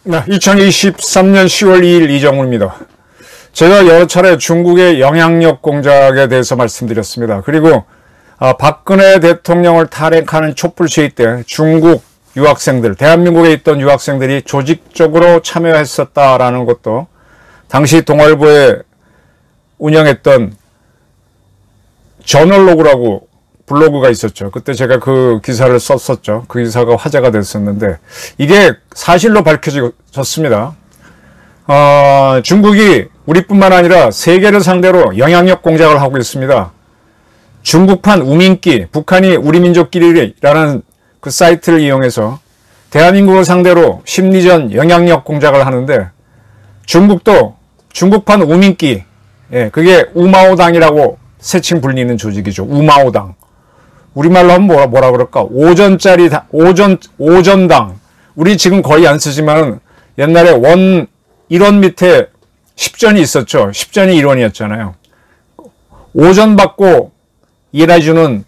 네, 2023년 10월 2일 이정우입니다. 제가 여러 차례 중국의 영향력 공작에 대해서 말씀드렸습니다. 그리고 박근혜 대통령을 탄핵하는 촛불 시위 때 중국 유학생들, 대한민국에 있던 유학생들이 조직적으로 참여했었다라는 것도 당시 동아일보에 운영했던 저널로그라고 블로그가 있었죠. 그때 제가 그 기사를 썼었죠. 그 기사가 화제가 됐었는데 이게 사실로 밝혀졌습니다. 중국이 우리뿐만 아니라 세계를 상대로 영향력 공작을 하고 있습니다. 중국판 우민기, 북한이 우리 민족끼리라는 그 사이트를 이용해서 대한민국을 상대로 심리전 영향력 공작을 하는데 중국도 중국판 우민기, 그게 우마오당이라고 세칭 불리는 조직이죠. 우마오당. 우리말로 하면 뭐라 그럴까? 오전당. 우리 지금 거의 안 쓰지만 옛날에 일원 밑에 10전이 있었죠. 10전이 1원이었잖아요. 오전 받고 일해주는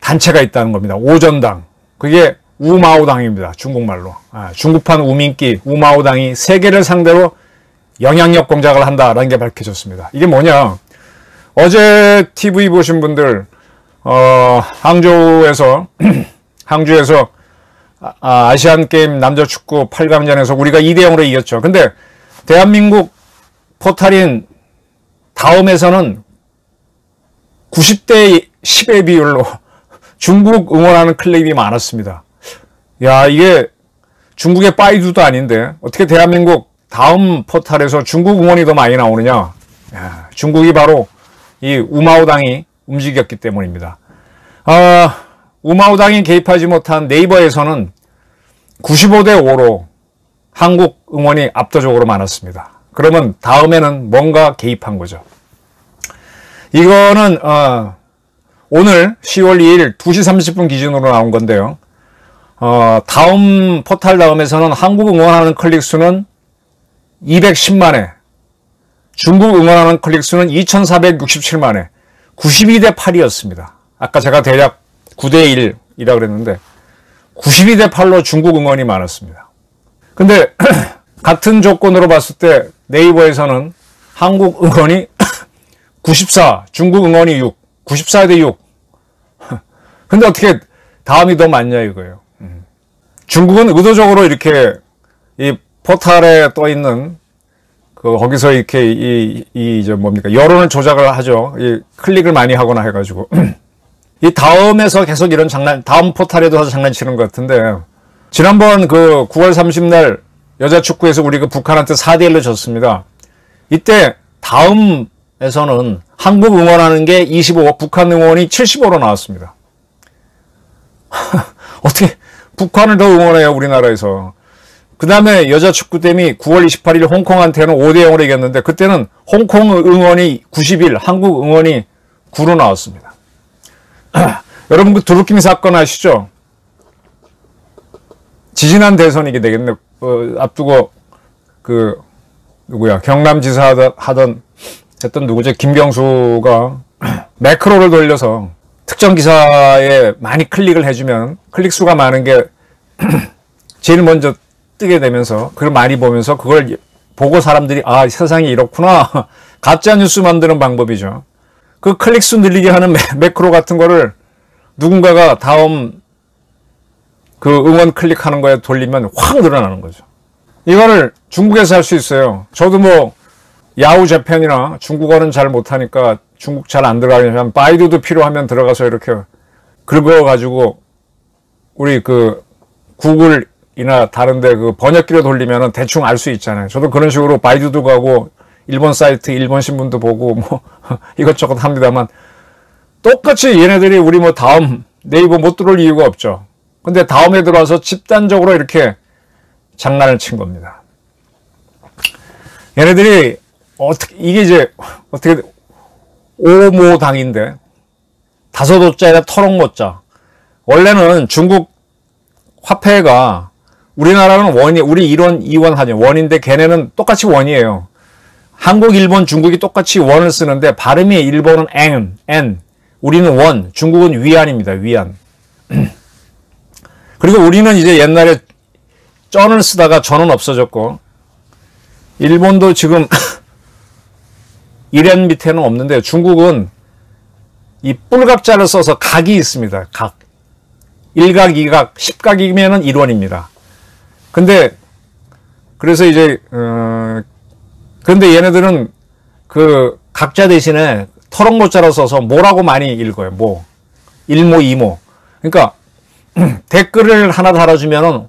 단체가 있다는 겁니다. 오전당. 그게 우마오당입니다. 중국말로. 중국판 우민기, 우마오당이 세계를 상대로 영향력 공작을 한다라는 게 밝혀졌습니다. 이게 뭐냐? 어제 TV 보신 분들, 항주에서 아시안게임 남자축구 8강전에서 우리가 2대0으로 이겼죠. 근데 대한민국 포탈인 다음에서는 90대 10의 비율로 중국 응원하는 클립이 많았습니다. 야, 이게 중국의 빠이두도 아닌데 어떻게 대한민국 다음 포탈에서 중국 응원이 더 많이 나오느냐? 야, 중국이 바로 이 우마오당이 움직였기 때문입니다. 우마오당이 개입하지 못한 네이버에서는 95대 5로 한국 응원이 압도적으로 많았습니다. 그러면 다음에는 뭔가 개입한 거죠. 이거는 오늘 10월 2일 2시 30분 기준으로 나온 건데요. 다음 포탈 다음에서는 한국 응원하는 클릭수는 210만회, 중국 응원하는 클릭수는 2467만회, 92대 8이었습니다. 아까 제가 대략 9대 1이라고 그랬는데 92대 8로 중국 응원이 많았습니다. 근데 같은 조건으로 봤을 때 네이버에서는 한국 응원이 94, 중국 응원이 6, 94대 6. 근데 어떻게 다음이 더 많냐 이거예요. 중국은 의도적으로 이렇게 이 포탈에 떠 있는 거기서 이렇게 여론을 조작을 하죠. 이 클릭을 많이 하거나 해가지고 이 다음에서 계속 이런 다음 포탈에도 와서 장난치는 것 같은데 지난번 9월 30날 여자 축구에서 우리가 북한한테 4대 1로 졌습니다. 이때 다음에서는 한국 응원하는 게 25, 북한 응원이 75로 나왔습니다. 어떻게 북한을 더 응원해요, 우리나라에서. 그 다음에 여자 축구팀이 9월 28일 홍콩한테는 5대 0으로 이겼는데 그때는 홍콩 응원이 91, 한국 응원이 9로 나왔습니다. 여러분 그 두루킹 사건 아시죠? 지지난 대선이게 되겠네. 앞두고 경남지사 했던 누구죠? 김경수가 매크로를 돌려서 특정 기사에 많이 클릭을 해주면 클릭수가 많은 게 제일 먼저 뜨게 되면서 그걸 많이 보면서 그걸 보고 사람들이 세상이 이렇구나 가짜 뉴스 만드는 방법이죠. 그 클릭수 늘리게 하는 매크로 같은 거를 누군가가 다음 응원 클릭하는 거에 돌리면 확 늘어나는 거죠. 이거를 중국에서 할 수 있어요. 저도 야후 재팬이나 중국어는 잘 못하니까 중국 잘 안 들어가려면 바이두도 필요하면 들어가서 이렇게 긁어가지고 우리 구글이나 다른데 번역기로 돌리면 대충 알 수 있잖아요. 저도 그런 식으로 바이두도 가고 일본 사이트, 일본 신문도 보고 이것저것 합니다만 똑같이 얘네들이 우리 다음 네이버 못 들어올 이유가 없죠. 근데 다음에 들어와서 집단적으로 이렇게 장난을 친 겁니다. 얘네들이 이게 어떻게 오모당인데 5호자에다 터럭모자. 원래는 중국 화폐가 우리나라는 원이 우리 1원, 2원 하죠. 원인데 걔네는 똑같이 원이에요. 한국, 일본, 중국이 똑같이 원을 쓰는데 발음이 일본은 N, 우리는 원, 중국은 위안입니다. 위안. 그리고 우리는 이제 옛날에 쩐을 쓰다가 전은 없어졌고 일본도 지금 일엔 밑에는 없는데 중국은 이 뿔각자를 써서 각이 있습니다. 각. 1각, 2각, 10각이면은 1원입니다. 근데 그래서 이제 근데 얘네들은 그 각자 대신에 터럭모자로 써서 뭐라고 많이 읽어요. 뭐 1모, 2모. 그러니까 댓글을 하나 달아주면은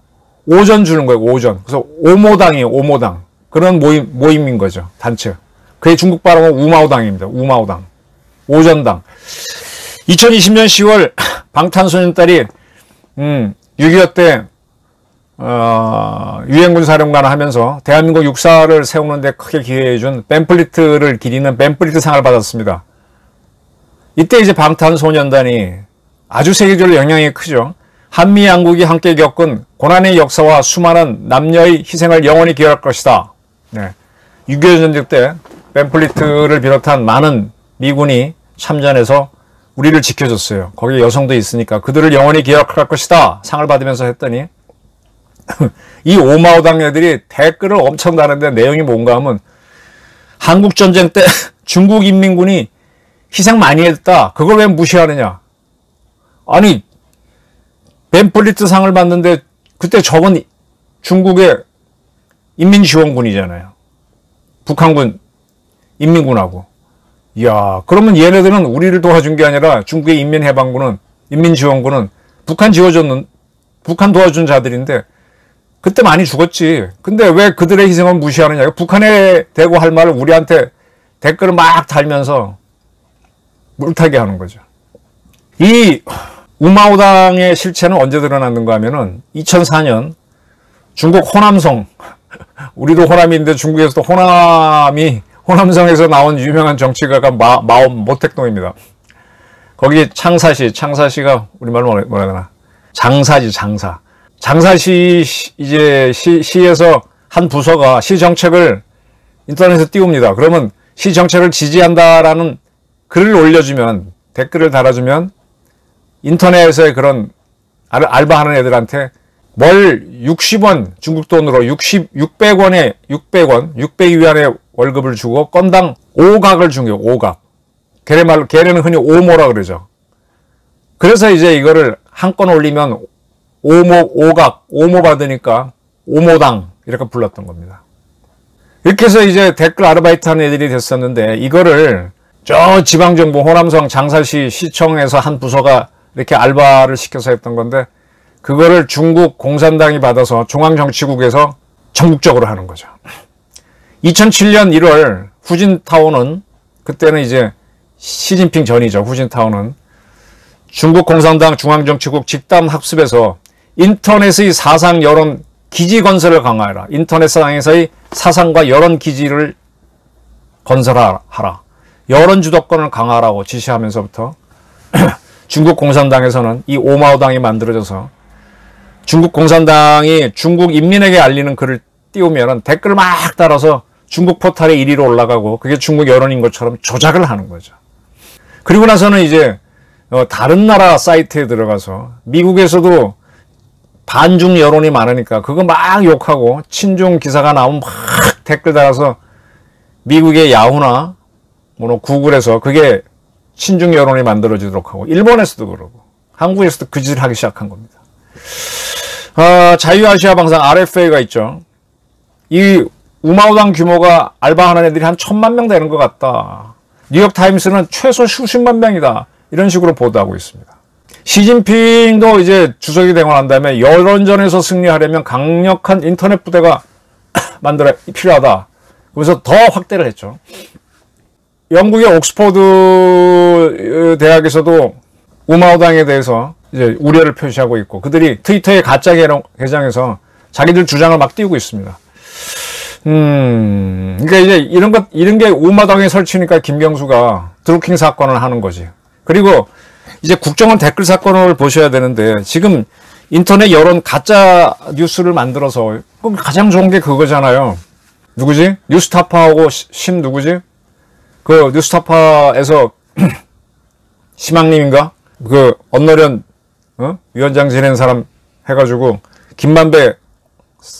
5전 주는 거예요. 5전. 그래서 오모당이에요. 오모당. 그런 모임인 거죠. 단체. 그게 중국 발음은 우마오당입니다. 우마오당. 5전당. 2020년 10월 방탄소년단이 6.25 때 유엔군사령관을 하면서 대한민국 육사를 세우는데 크게 기여해준 뱀플리트를 기리는 뱀플리트 상을 받았습니다. 이때 이제 방탄소년단이 아주 세계적으로 영향이 크죠. 한미 양국이 함께 겪은 고난의 역사와 수많은 남녀의 희생을 영원히 기억할 것이다. 네. 6.25 전쟁 때 뱀플리트를 비롯한 많은 미군이 참전해서 우리를 지켜줬어요. 거기에 여성도 있으니까 그들을 영원히 기억할 것이다. 상을 받으면서 했더니 이 오마오당 애들이 댓글을 엄청 다는데 내용이 뭔가 하면 한국전쟁 때 중국 인민군이 희생 많이 했다. 그걸 왜 무시하느냐. 아니 뱀플리트 상을 받는데 그때 적은 중국의 인민지원군이잖아요. 북한군 인민군하고. 이야, 그러면 얘네들은 우리를 도와준 게 아니라 중국의 인민해방군은, 인민지원군은 북한 도와준 자들인데 그때 많이 죽었지. 근데 왜 그들의 희생을 무시하느냐. 북한에 대고 할 말을 우리한테 댓글을 막 달면서 물타기 하는 거죠. 이 우마오당의 실체는 언제 드러났는가 하면은 2004년 중국 호남성, 우리도 호남인데 중국에서도 호남성에서 나온 유명한 정치가가 모택동입니다. 거기 창사시가 우리말로 뭐라 되나? 장사지, 장사. 장사시 이제 시에서 한 부서가 시 정책을 인터넷에 띄웁니다. 그러면 시 정책을 지지한다라는 글을 올려주면, 댓글을 달아주면 인터넷에 그런 알바하는 애들한테 월 60원 중국 돈으로 600원, 600위안의 월급을 주고 건당 5각을 준 거예요. 5각. 걔네는 흔히 오모라 그러죠. 그래서 이제 이거를 한 건 올리면 오모 받으니까 오모당 이렇게 불렀던 겁니다. 이렇게 해서 이제 댓글 아르바이트 하는 애들이 됐었는데 이거를 저 지방정부 호남성 장사시 시청에서 한 부서가 이렇게 알바를 시켜서 했던 건데 그거를 중국 공산당이 받아서 중앙정치국에서 전국적으로 하는 거죠. 2007년 1월 후진타오는 그때는 이제 시진핑 전이죠. 후진타오는 중국 공산당 중앙정치국 집단학습에서 인터넷의 사상 여론 기지 건설을 강화해라. 인터넷상에서의 사상과 여론 기지를 건설하라. 여론 주도권을 강화하라고 지시하면서부터 중국 공산당에서는 이 오마오당이 만들어져서 중국 공산당이 중국 인민에게 알리는 글을 띄우면 댓글을 막 달아서 중국 포탈에 1위로 올라가고 그게 중국 여론인 것처럼 조작을 하는 거죠. 그리고 나서는 이제 다른 나라 사이트에 들어가서 미국에서도 반중 여론이 많으니까 그거 막 욕하고 친중 기사가 나오면 막 댓글 달아서 미국의 야후나 구글에서 그게 친중 여론이 만들어지도록 하고 일본에서도 그러고 한국에서도 그 짓을 하기 시작한 겁니다. 자유아시아 방송 RFA가 있죠. 이 우마오당 규모가 알바하는 애들이 한 1000만 명 되는 것 같다. 뉴욕타임스는 최소 수십만 명이다. 이런 식으로 보도하고 있습니다. 시진핑도 이제 주석이 되고 난 다음에 여론전에서 승리하려면 강력한 인터넷 부대가 필요하다. 그래서 더 확대를 했죠. 영국의 옥스퍼드 대학에서도 우마오당에 대해서 이제 우려를 표시하고 있고 그들이 트위터의 가짜 계정에서 자기들 주장을 막 띄우고 있습니다. 그러니까 이제 이런 게 우마당에 설치니까 김경수가 드루킹 사건을 하는 거지. 그리고 이제 국정원 댓글 사건을 보셔야 되는데 지금 인터넷 여론 가짜 뉴스를 만들어서 가장 좋은 게 그거잖아요. 누구지? 뉴스타파하고 신 누구지? 그 뉴스타파에서 심학님인가? 그 언노련 위원장 지낸 사람 해가지고 김만배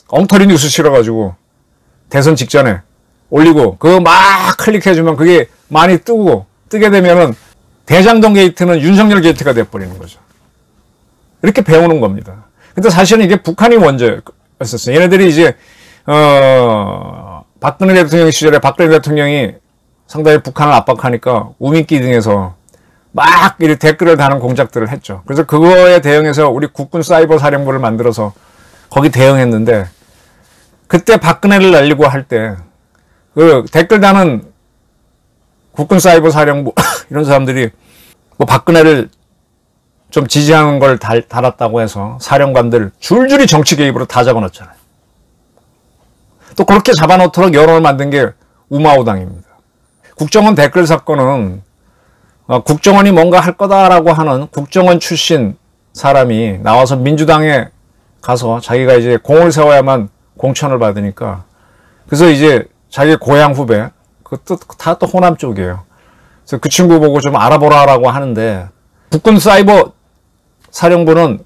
엉터리 뉴스 실어가지고 대선 직전에 올리고 그거 막 클릭해주면 그게 많이 뜨게 되면은 대장동 게이트는 윤석열 게이트가 돼버리는 거죠. 이렇게 배우는 겁니다. 근데 사실은 이게 북한이 먼저였었어요. 얘네들이 이제 박근혜 대통령 시절에 박근혜 대통령이 상당히 북한을 압박하니까 우민기 등에서 막 이렇게 댓글을 다는 공작들을 했죠. 그래서 그거에 대응해서 우리 국군 사이버 사령부를 만들어서 거기 대응했는데 그때 박근혜를 날리고 할 때 그 댓글 다는 국군 사이버 사령부 이런 사람들이 뭐 박근혜를 좀 지지하는 걸 달았다고 해서 사령관들 줄줄이 정치 개입으로 다 잡아놓잖아요. 또 그렇게 잡아놓도록 여론을 만든 게 우마우당입니다. 국정원 댓글 사건은 국정원이 뭔가 할 거다라고 하는 국정원 출신 사람이 나와서 민주당에 가서 자기가 이제 공을 세워야만 공천을 받으니까 그래서 이제 자기 고향 후배 다 또 호남 쪽이에요. 그래서 그 친구 보고 좀 알아보라라고 하는데 국군 사이버 사령부는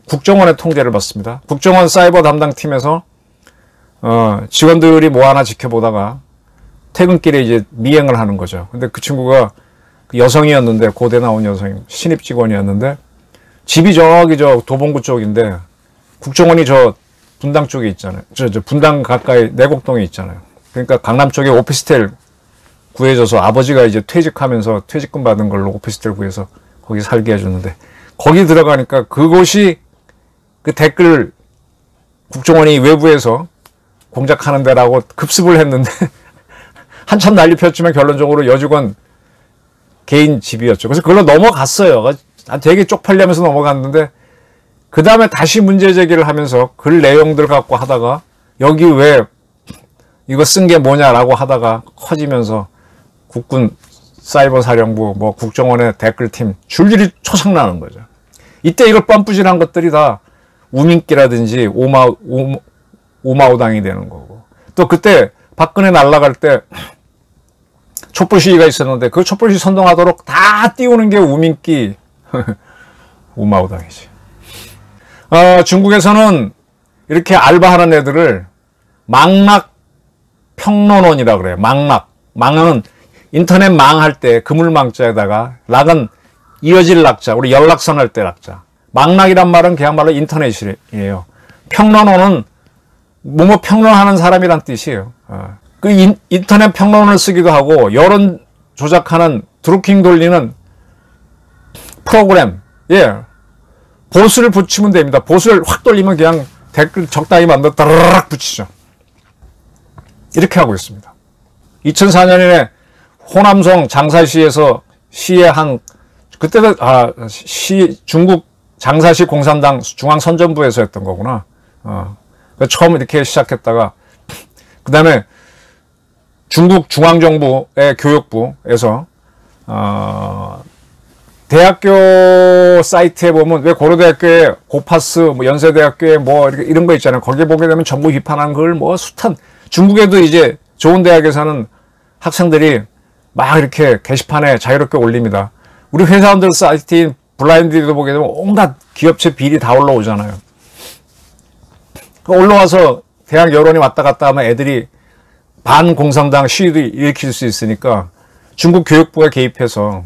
국정원의 통제를 받습니다. 국정원 사이버 담당팀에서 직원들이 뭐 하나 지켜보다가 퇴근길에 이제 미행을 하는 거죠. 근데 그 친구가 여성이었는데 고대 나온 여성 신입 직원이었는데 집이 저기 저 도봉구 쪽인데 국정원이 저 분당 쪽에 있잖아요. 저 분당 가까이 내곡동에 있잖아요. 그러니까 강남 쪽에 오피스텔 구해줘서 아버지가 이제 퇴직하면서 퇴직금 받은 걸로 오피스텔 구해서 거기 살게 해줬는데 거기 들어가니까 그곳이 그 댓글 국정원이 외부에서 공작하는 데라고 급습을 했는데 한참 난리 폈지만 결론적으로 여직원 개인 집이었죠. 그래서 그걸로 넘어갔어요. 되게 쪽팔리면서 넘어갔는데 그 다음에 다시 문제 제기를 하면서 글 내용들 갖고 하다가 여기 왜 이거 쓴 게 뭐냐라고 하다가 커지면서 국군 사이버 사령부 뭐 국정원의 댓글팀 줄줄이 초상나는 거죠. 이때 이걸 뻔뿌질한 것들이 다 우민기라든지 오마오당이 되는 거고 또 그때 박근혜 날아갈 때 촛불 시위가 있었는데 그 촛불 시위 선동하도록 다 띄우는 게 우민기 오마오당이지. 중국에서는 이렇게 알바하는 애들을 망락 평론원이라 그래요. 망은 인터넷 망할 때 그물망자에다가 락은 이어질 락자, 우리 연락선 할 때 락자. 망락이란 말은 그야말로 인터넷이에요. 평론원은 뭐뭐 평론하는 사람이란 뜻이에요. 그 인터넷 평론을 쓰기도 하고 여론 조작하는 드루킹 돌리는 프로그램, 보스를 붙이면 됩니다. 보스를 확 돌리면 그냥 댓글 적당히 만들어 따라락 붙이죠. 이렇게 하고 있습니다. 2004년에 호남성 장사시에서 시해한 그때도 중국 장사시 공산당 중앙선전부에서 했던 거구나. 처음 이렇게 시작했다가 그 다음에 중국 중앙정부의 교육부에서 대학교 사이트에 보면 왜 고려대학교에 고파스, 뭐 연세대학교에 뭐 이런 거 있잖아요. 거기에 보게 되면 정부 비판한 걸 뭐 숱한 중국에도 이제 좋은 대학에서는 학생들이 막 이렇게 게시판에 자유롭게 올립니다. 우리 회사원들 사이트인 블라인드도 보게 되면 온갖 기업체 비리 다 올라오잖아요. 올라와서 대학 여론이 왔다 갔다 하면 애들이 반공산당 시위도 일으킬 수 있으니까 중국 교육부가 개입해서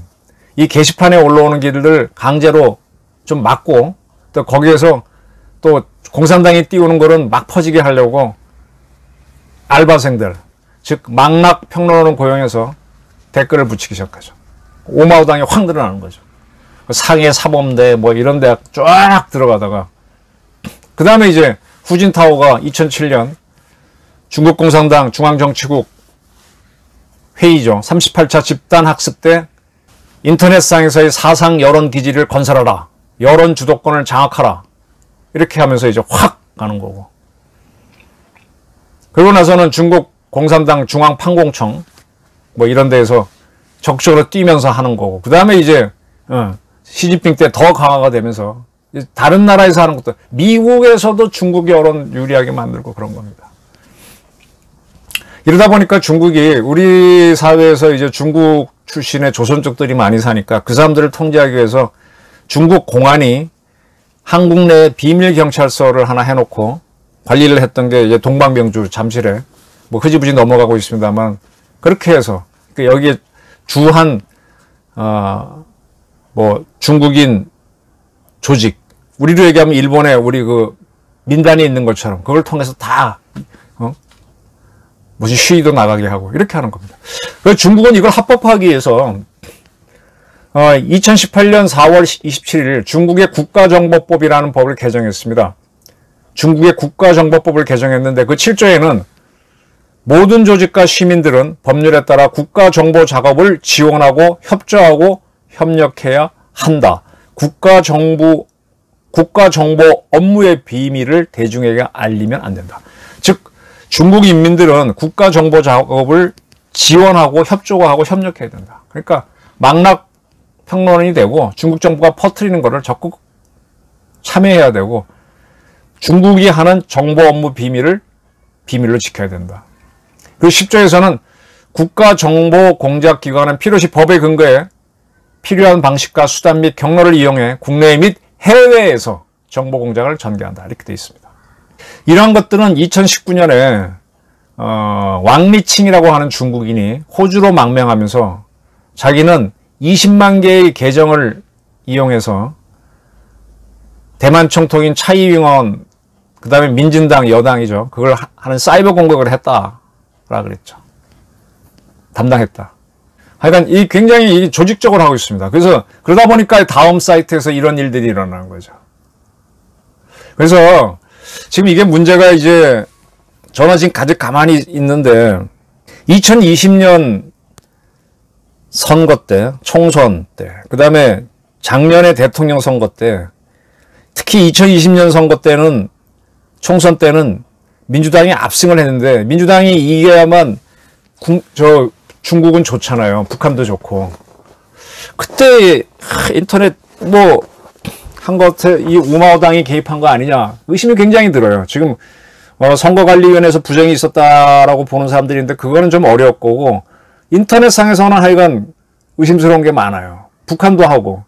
이 게시판에 올라오는 길을 강제로 좀 막고 또 거기에서 또 공산당이 띄우는 거는 막 퍼지게 하려고 알바생들, 즉 망락 평론원을 고용해서 댓글을 붙이기 시작하죠. 오마오당이 확 늘어나는 거죠. 상해 사범대 뭐 이런 대학 쫙 들어가다가 그 다음에 이제 후진타오가 2007년 중국 공산당 중앙정치국 회의죠. 38차 집단학습 때 인터넷상에서의 사상 여론 기지를 건설하라. 여론 주도권을 장악하라. 이렇게 하면서 이제 확 가는 거고. 그러고 나서는 중국 공산당 중앙판공청 뭐 이런 데에서 적극적으로 뛰면서 하는 거고. 그 다음에 이제 시진핑 때 더 강화가 되면서 다른 나라에서 하는 것도 미국에서도 중국 여론 유리하게 만들고 그런 겁니다. 이러다 보니까 중국이 우리 사회에서 이제 중국 출신의 조선족들이 많이 사니까 그 사람들을 통제하기 위해서 중국 공안이 한국 내 비밀 경찰서를 하나 해놓고 관리를 했던 게 이제 동방명주 잠실에 뭐 흐지부지 넘어가고 있습니다만 그렇게 해서 여기에 주한 뭐 중국인 조직 우리로 얘기하면 일본에 우리 그 민단이 있는 것처럼 그걸 통해서 다 뭐지 시위도 나가게 하고 이렇게 하는 겁니다. 그래서 중국은 이걸 합법화하기 위해서 2018년 4월 27일 중국의 국가정보법이라는 법을 개정했습니다. 중국의 국가정보법을 개정했는데 그 7조에는 모든 조직과 시민들은 법률에 따라 국가정보 작업을 지원하고 협조하고 협력해야 한다. 국가정보 업무의 비밀을 대중에게 알리면 안 된다. 즉 중국 인민들은 국가정보 작업을 지원하고 협조하고 협력해야 된다. 그러니까 망락 평론이 되고 중국 정부가 퍼뜨리는 것을 적극 참여해야 되고 중국이 하는 정보 업무 비밀을 비밀로 지켜야 된다. 그리고 10조에서는 국가정보공작기관은 필요시 법에 근거해 필요한 방식과 수단 및 경로를 이용해 국내 및 해외에서 정보공작을 전개한다. 이렇게 되어 있습니다. 이러한 것들은 2019년에 왕리칭이라고 하는 중국인이 호주로 망명하면서 자기는 20만 개의 계정을 이용해서 대만 총통인 차이잉원 그 다음에 민진당 여당이죠. 그걸 하는 사이버 공격을 했다라 그랬죠. 담당했다. 하여간 이 굉장히 조직적으로 하고 있습니다. 그래서 그러다 보니까 다음 사이트에서 이런 일들이 일어나는 거죠. 그래서 지금 이게 문제가 이제 저는 지금 가득 가만히 있는데 2020년 선거 때, 총선 때, 그 다음에 작년에 대통령 선거 때, 특히 2020년 선거 때는, 총선 때는 민주당이 압승을 했는데, 민주당이 이겨야만 중국은 좋잖아요. 북한도 좋고. 그때 인터넷 뭐 한 것 같아 이 우마오당이 개입한 거 아니냐 의심이 굉장히 들어요. 지금 선거관리위원회에서 부정이 있었다라고 보는 사람들이 있는데 그거는 좀 어려울 거고 인터넷상에서는 하여간 의심스러운 게 많아요. 북한도 하고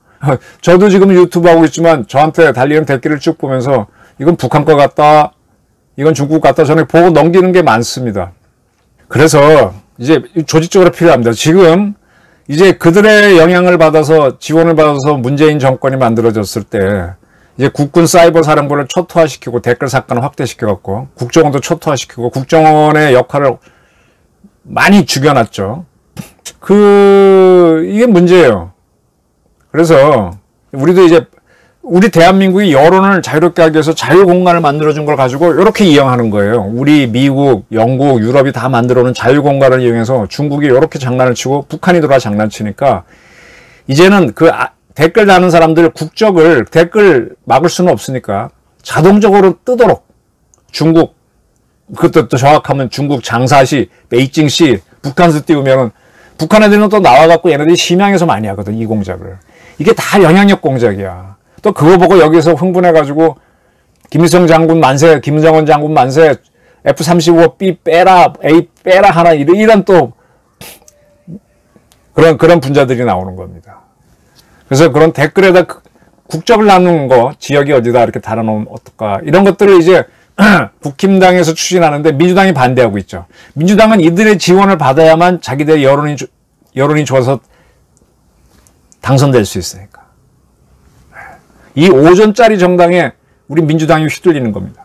저도 지금 유튜브 하고 있지만 저한테 달리는 댓글을 쭉 보면서 이건 북한 거 같다 이건 중국 같다 저는 보고 넘기는 게 많습니다. 그래서 이제 조직적으로 필요합니다. 지금 이제 그들의 영향을 받아서 지원을 받아서 문재인 정권이 만들어졌을 때 이제 국군 사이버 사령부를 초토화시키고 댓글 사건을 확대시켜갖고 국정원도 초토화시키고 국정원의 역할을 많이 죽여놨죠. 이게 문제예요. 그래서 우리도 이제 우리 대한민국이 여론을 자유롭게 하기 위해서 자유공간을 만들어준 걸 가지고 이렇게 이용하는 거예요. 우리 미국, 영국, 유럽이 다 만들어놓은 자유공간을 이용해서 중국이 이렇게 장난을 치고 북한이 들어와 장난치니까 이제는 그 댓글 다는 사람들 국적을 댓글 막을 수는 없으니까 자동적으로 뜨도록 중국 그것도 또 정확하면 중국 장사시, 베이징시, 북한서 띄우면은 북한 애들은 또 나와갖고 얘네들이 심양에서 많이 하거든 이 공작을. 이게 다 영향력 공작이야. 또 그거 보고 여기서 흥분해가지고 김일성 장군 만세, 김정은 장군 만세, F-35B 빼라, A 빼라 하나 이런 또 그런 분자들이 나오는 겁니다. 그래서 그런 댓글에다 국적을 나누는 거, 지역이 어디다 이렇게 달아놓으면 어떨까 이런 것들을 이제 국힘당에서 추진하는데 민주당이 반대하고 있죠. 민주당은 이들의 지원을 받아야만 자기들의 여론이 좋아서 당선될 수 있으니까. 이 5전짜리 정당에 우리 민주당이 휘둘리는 겁니다.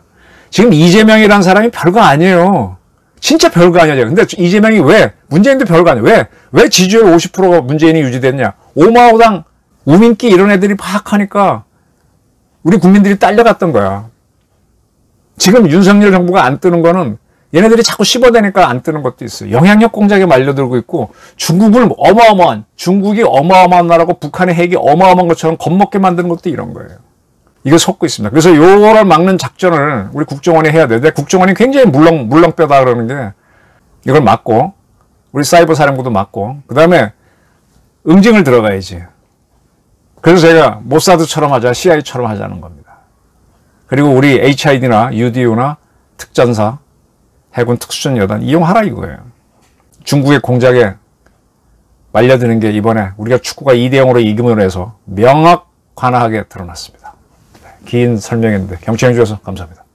지금 이재명이라는 사람이 별거 아니에요. 진짜 별거 아니에요. 근데 이재명이 왜? 문재인도 별거 아니에요. 왜 지지율 50%가 문재인이 유지됐냐? 오마오당, 우민기 이런 애들이 파악하니까 우리 국민들이 딸려갔던 거야. 지금 윤석열 정부가 안 뜨는 거는 얘네들이 자꾸 씹어대니까 안 뜨는 것도 있어요. 영향력 공작에 말려들고 있고 중국이 어마어마한 나라고 북한의 핵이 어마어마한 것처럼 겁먹게 만드는 것도 이런 거예요. 이거 섞고 있습니다. 그래서 요거를 막는 작전을 우리 국정원이 해야 되는데 국정원이 굉장히 물렁뼈다 그러는 게 이걸 막고 우리 사이버 사령부도 막고 그 다음에 응징을 들어가야지. 그래서 제가 모사드처럼 하자, CIA처럼 하자는 겁니다. 그리고 우리 HID나 UDU나 특전사 해군 특수전여단 이용하라 이거예요. 중국의 공작에 말려드는 게 이번에 우리가 축구가 2대0으로 이김으로 해서 명확 관하하게 드러났습니다. 긴 설명했는데 경청해 주셔서 감사합니다.